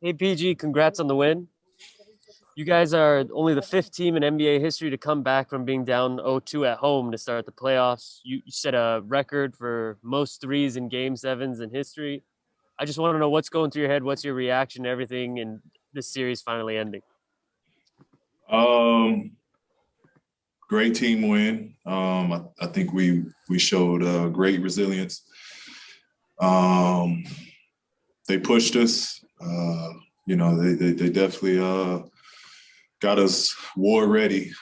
Hey PG, congrats on the win. You guys are only the fifth team in NBA history to come back from being down 0-2 at home to start the playoffs. You set a record for most threes in game sevens in history. I just want to know what's going through your head. What's your reaction to everything and this series finally ending? Um, Great team win. I think we showed great resilience. Um, they pushed us. They definitely got us war ready.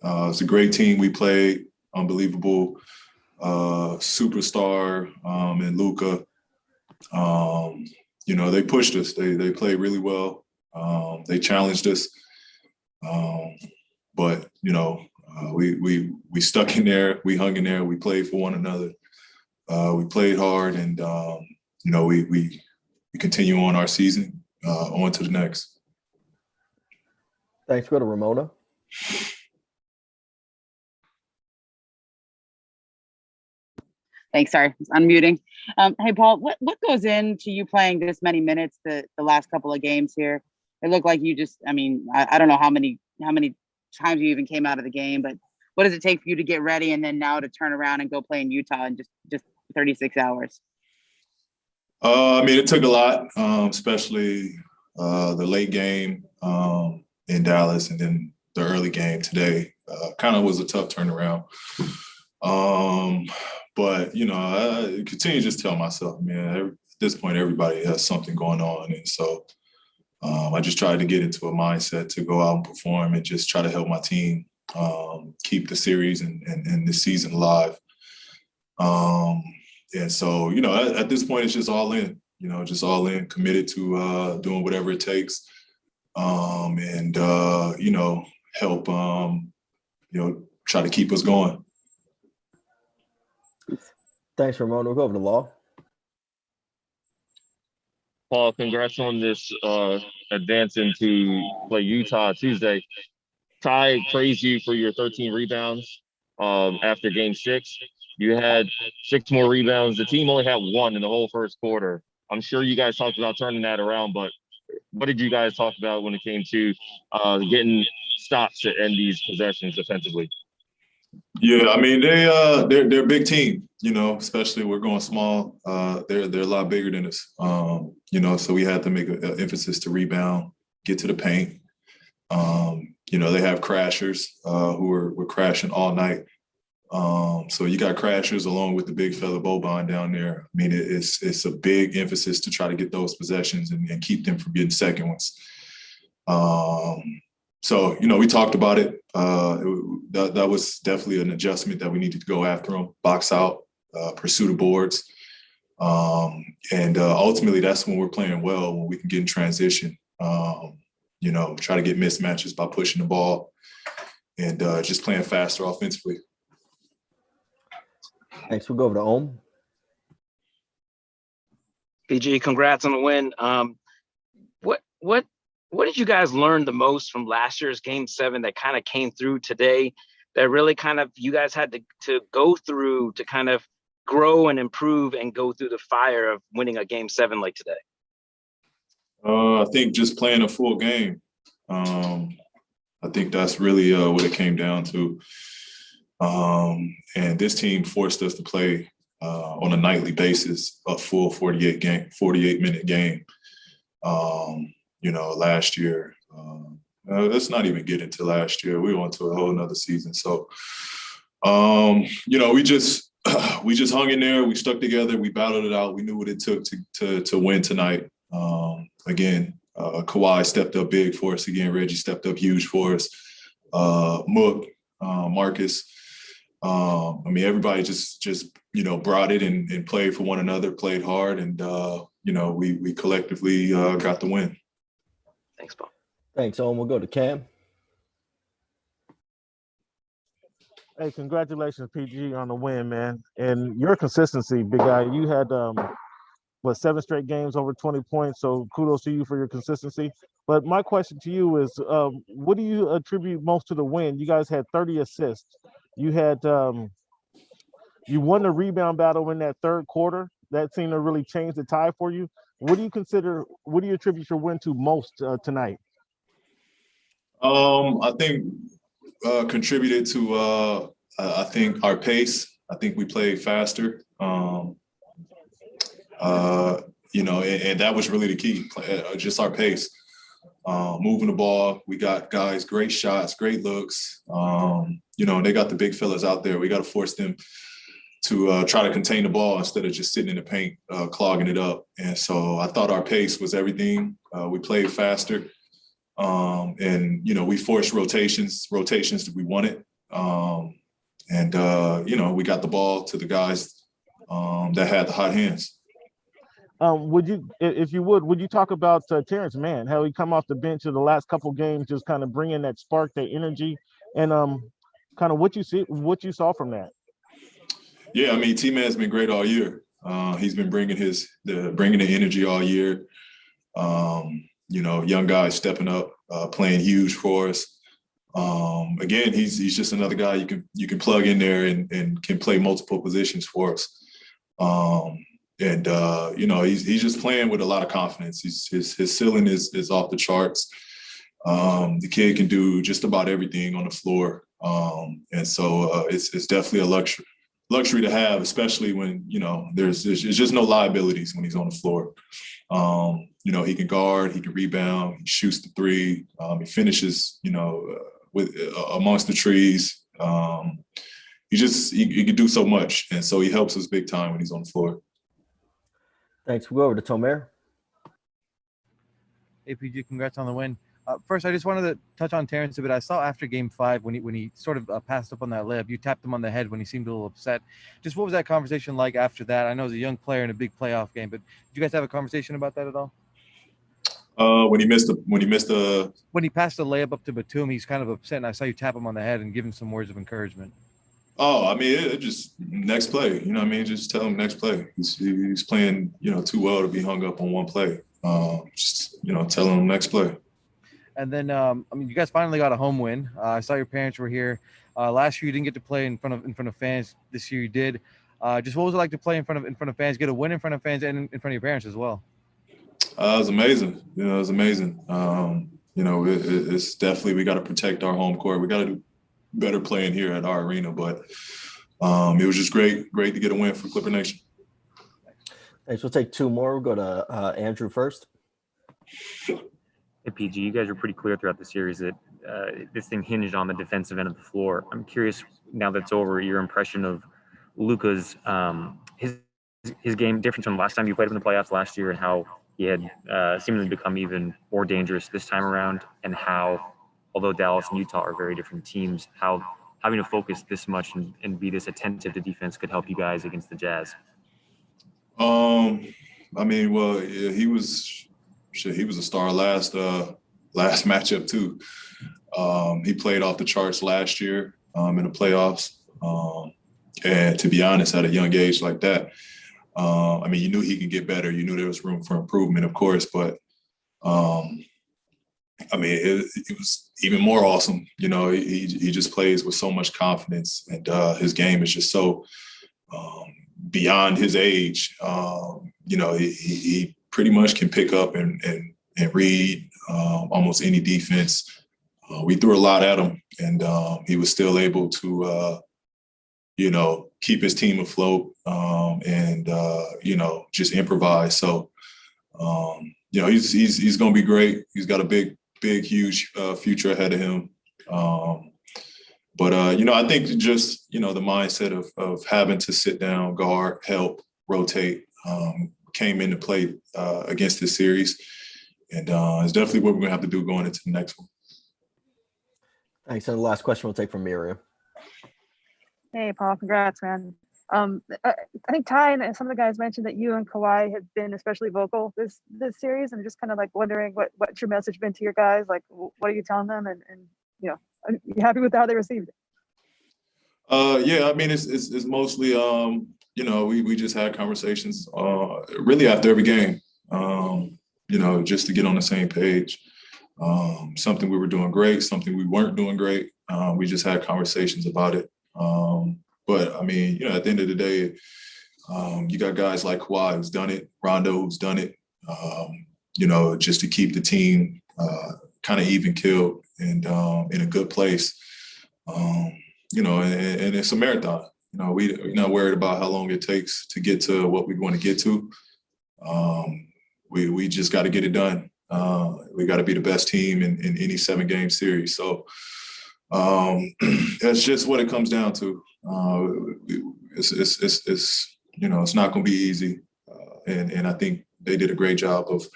It's a great team we played. Unbelievable superstar and Luca. They pushed us. They played really well. They challenged us. Um, but we stuck in there. We hung in there. We played for one another. We played hard, and we continue on our season, on to the next. Thanks. Go to Ramona. Thanks. Sorry, unmuting. Hey, Paul, what goes into you playing this many minutes the last couple of games here? It looked like you just, I don't know how many times you even came out of the game, but what does it take for you to get ready and then now to turn around and go play in Utah in just 36 hours? It took a lot, especially the late game in Dallas, and then the early game today. Kind of was a tough turnaround. But I continue to just tell myself, man, at this point, everybody has something going on, and so I just tried to get into a mindset to go out and perform and just try to help my team keep the series and the season alive. And so, at this point, it's just all in, just all in, committed to doing whatever it takes, and help, try to keep us going. Thanks, Ramona. We'll go over to Law. Paul, congrats on this advance into play Utah Tuesday. Ty praised you for your 13 rebounds after game 6. You had 6 more rebounds. The team only had 1 in the whole first quarter. I'm sure you guys talked about turning that around, but what did you guys talk about when it came to getting stops to end these possessions defensively? Yeah, they're a big team, especially we're going small. They're a lot bigger than us, so we had to make an emphasis to rebound, get to the paint. They have crashers who were crashing all night. So you got crashers along with the big fella Boban down there. It's a big emphasis to try to get those possessions and keep them from getting second ones. So, we talked about it. That was definitely an adjustment that we needed to go after them, box out, pursue the boards. And ultimately, that's when we're playing well, when we can get in transition, try to get mismatches by pushing the ball and just playing faster offensively. Thanks. We'll go over to Ohm. PG, congrats on the win. What did you guys learn the most from last year's Game 7 that kind of came through today, that really kind of you guys had to go through to kind of grow and improve and go through the fire of winning a Game 7 like today? I think just playing a full game. I think that's really what it came down to. And this team forced us to play on a nightly basis a full 48-minute game. Last year, let's not even get into last year. We went to a whole nother season. So, we just hung in there. We stuck together. We battled it out. We knew what it took to win tonight. Again, Kawhi stepped up big for us. Again, Reggie stepped up huge for us. Mook, Marcus. Everybody just brought it and played for one another, played hard, and we collectively got the win. Thanks, Paul. Thanks, Ohm. We'll go to Cam. Hey, congratulations, PG, on the win, man. And your consistency, big guy. You had 7 straight games over 20 points, so kudos to you for your consistency. But my question to you is, what do you attribute most to the win? You guys had 30 assists. You had you won the rebound battle in that third quarter. That seemed to really change the tide for you. What do you attribute your win to most tonight? I think contributed to I think our pace. I think we played faster. And that was really the key. Just our pace, moving the ball. We got guys, great shots, great looks. They got the big fellas out there. We got to force them to try to contain the ball instead of just sitting in the paint, clogging it up. And so I thought our pace was everything. We played faster. We forced rotations that we wanted. We got the ball to the guys that had the hot hands. Would you talk about Terrence Mann, how he come off the bench in the last couple games, just kind of bringing that spark, that energy, and kind of what you saw from that? Yeah, I mean, T-Man's been great all year. He's been bringing the energy all year. Young guys stepping up, playing huge for us. Again, he's just another guy you can plug in there and can play multiple positions for us. He's just playing with a lot of confidence. His ceiling is off the charts. The kid can do just about everything on the floor. It's definitely a luxury to have, especially when, there's just no liabilities when he's on the floor. He can guard, he can rebound, he shoots the three, he finishes, with amongst the trees. He can do so much. And so he helps us big time when he's on the floor. Thanks. We'll go over to Tomer. APG, congrats on the win. First, I just wanted to touch on Terrence a bit. I saw after Game 5 when he sort of passed up on that layup, you tapped him on the head when he seemed a little upset. Just what was that conversation like after that? I know as a young player in a big playoff game, but did you guys have a conversation about that at all? When he passed the layup up to Batum, he's kind of upset, and I saw you tap him on the head and give him some words of encouragement. Oh, I mean, it just next play. You know what I mean? Just tell him next play. He's playing, too well to be hung up on one play. Tell him next play. And then, you guys finally got a home win. I saw your parents were here. Last year you didn't get to play in front of fans. This year you did. Just what was it like to play in front of fans, get a win in front of fans and in front of your parents as well? It was amazing. It was amazing. It's definitely, we got to protect our home court. We got to do better playing here at our arena, but it was just great to get a win for Clipper Nation. Thanks. We'll take two more. We'll go to Andrew first. Hey, PG, you guys are pretty clear throughout the series that this thing hinged on the defensive end of the floor. I'm curious, now that's over, your impression of Luka's his game difference from the last time you played him in the playoffs last year, and how he had seemingly become even more dangerous this time around, and how, although Dallas and Utah are very different teams, how having to focus this much and be this attentive to defense could help you guys against the Jazz. He was a star last matchup too. He played off the charts last year in the playoffs. And to be honest, at a young age like that, you knew he could get better. You knew there was room for improvement, of course, but it was even more awesome. He just plays with so much confidence, and his game is just so beyond his age. He pretty much can pick up and read almost any defense. We threw a lot at him, and he was still able to, keep his team afloat and just improvise. So, he's going to be great. He's got a big, huge future ahead of him. I think just, the mindset of having to sit down, guard, help, rotate came into play against this series. And it's definitely what we're going to have to do going into the next one. Thanks. And the last question we'll take from Miriam. Hey, Paul, congrats, man. I think Ty and some of the guys mentioned that you and Kawhi have been especially vocal this series. I'm just kind of like wondering what's your message been to your guys? Like, what are you telling them? And are you happy with how they received it? It's mostly, we just had conversations really after every game, just to get on the same page. Something we were doing great, something we weren't doing great. We just had conversations about it. At the end of the day, you got guys like Kawhi who's done it, Rondo who's done it. just to keep the team kind of even killed and in a good place. And it's a marathon. We're not worried about how long it takes to get to what we want to get to. We just got to get it done. We got to be the best team in any 7-game series. So that's just what it comes down to. It's not going to be easy, and I think they did a great job of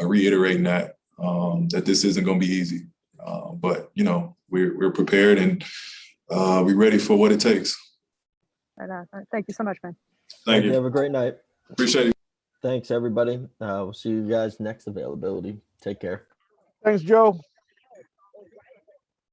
reiterating that this isn't going to be easy. But we're prepared and we're ready for what it takes. Right on. All right, thank you so much, man. Thank you. Have a great night. Appreciate it. Thanks, everybody. We'll see you guys next availability. Take care. Thanks, Joe.